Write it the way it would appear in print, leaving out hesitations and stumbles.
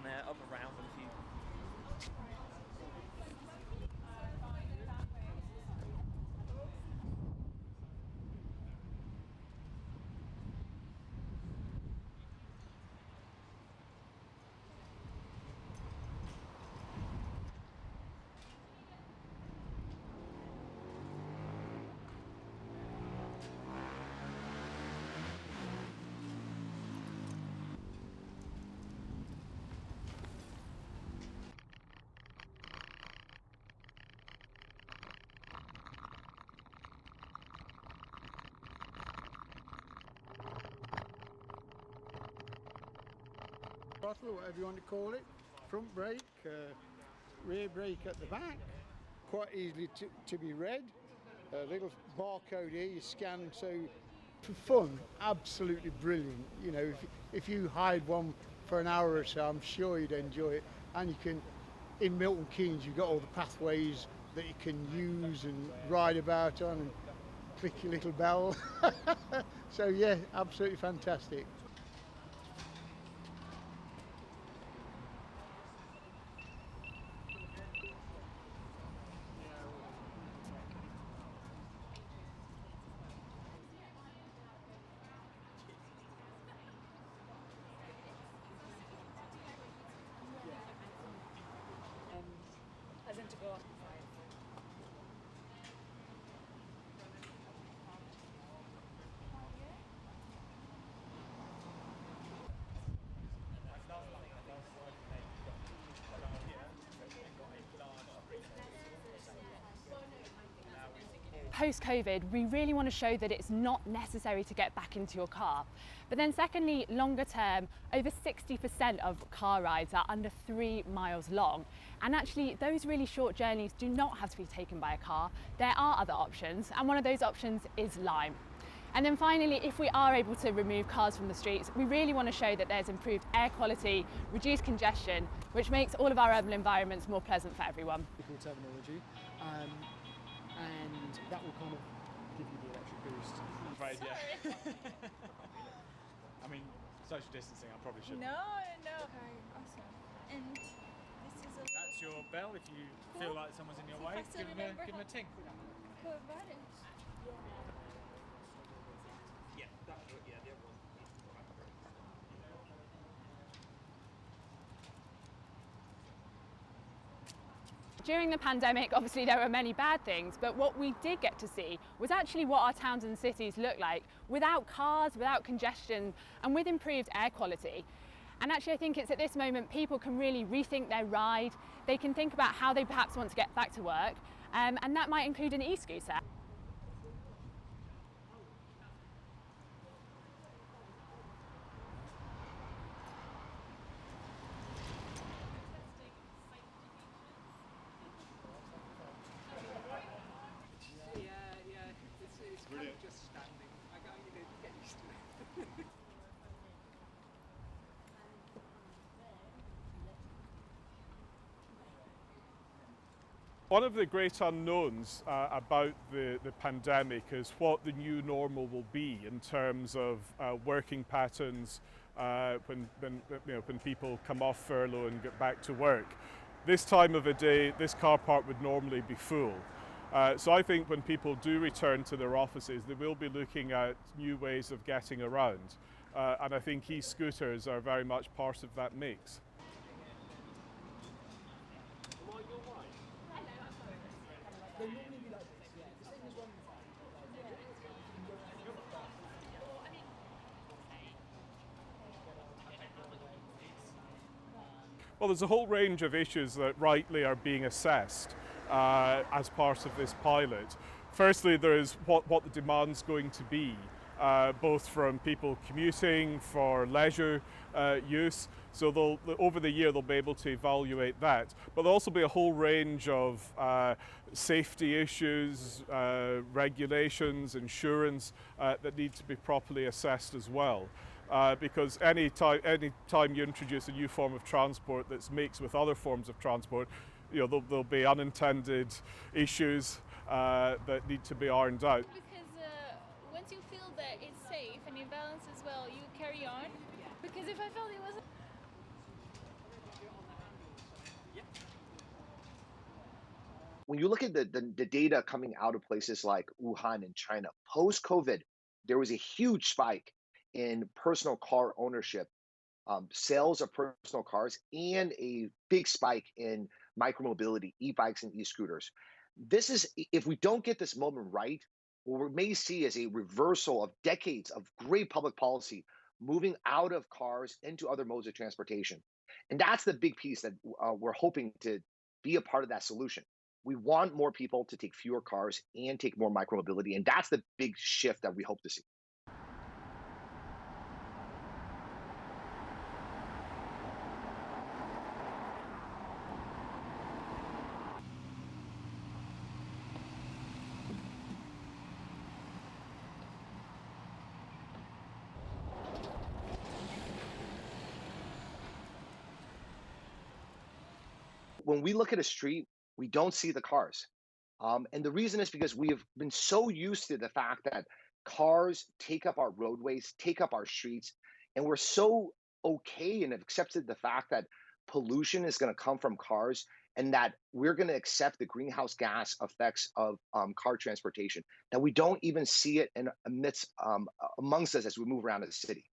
down there, up around and a few. Throttle, whatever you want to call it, front brake, rear brake at the back, quite easily to be read. A little barcode here you scan, so for fun, absolutely brilliant. You know, if you hide one for an hour or so, I'm sure you'd enjoy it. And you can, in Milton Keynes, you've got all the pathways that you can use and ride about on and click your little bell. So yeah, absolutely fantastic. As in to go on. Post-COVID, we really want to show that it's not necessary to get back into your car. But then secondly, longer term, over 60% of car rides are under 3 miles long. And actually, those really short journeys do not have to be taken by a car. There are other options, and one of those options is Lime. And then finally, if we are able to remove cars from the streets, we really want to show that there's improved air quality, reduced congestion, which makes all of our urban environments more pleasant for everyone. Terminology. And that will kind of give you the electric boost. I'm afraid, yeah. I mean, social distancing, I probably shouldn't. No. Okay, awesome. And this is a That's your bell. If you feel like someone's in your way, give them a ting. cool advantage. Yeah, that'll do it. Yeah, the other one. During the pandemic, obviously there were many bad things, but what we did get to see was actually what our towns and cities look like without cars, without congestion, and with improved air quality. And actually I think it's at this moment people can really rethink their ride. They can think about how they perhaps want to get back to work, and that might include an e-scooter. Yeah, it's kind of just standing. I got you to get used to it. One of the great unknowns about the pandemic is what the new normal will be in terms of working patterns when people come off furlough and get back to work. This time of the day, this car park would normally be full. So I think when people do return to their offices, they will be looking at new ways of getting around. And I think e-scooters are very much part of that mix. Well, there's a whole range of issues that rightly are being assessed as part of this pilot. Firstly, there is what the demand's going to be, both from people commuting for leisure use. So over the year they'll be able to evaluate that. But there'll also be a whole range of safety issues, regulations, insurance that need to be properly assessed as well. Because any time you introduce a new form of transport that's mixed with other forms of transport, there'll be unintended issues that need to be ironed out. Because once you feel that it's safe and you balance as well, you carry on. Because if I felt it wasn't when you look at the data coming out of places like Wuhan in China, post COVID, there was a huge spike in personal car ownership, sales of personal cars, and a big spike in micromobility, e-bikes and e-scooters. This is, if we don't get this moment right, what we may see is a reversal of decades of great public policy moving out of cars into other modes of transportation. And that's the big piece that we're hoping to be a part of that solution. We want more people to take fewer cars and take more micromobility. And that's the big shift that we hope to see. When we look at a street, we don't see the cars. And the reason is because we have been so used to the fact that cars take up our roadways, take up our streets, and we're so okay and have accepted the fact that pollution is going to come from cars and that we're going to accept the greenhouse gas effects of car transportation. That we don't even see it in amongst us as we move around the city.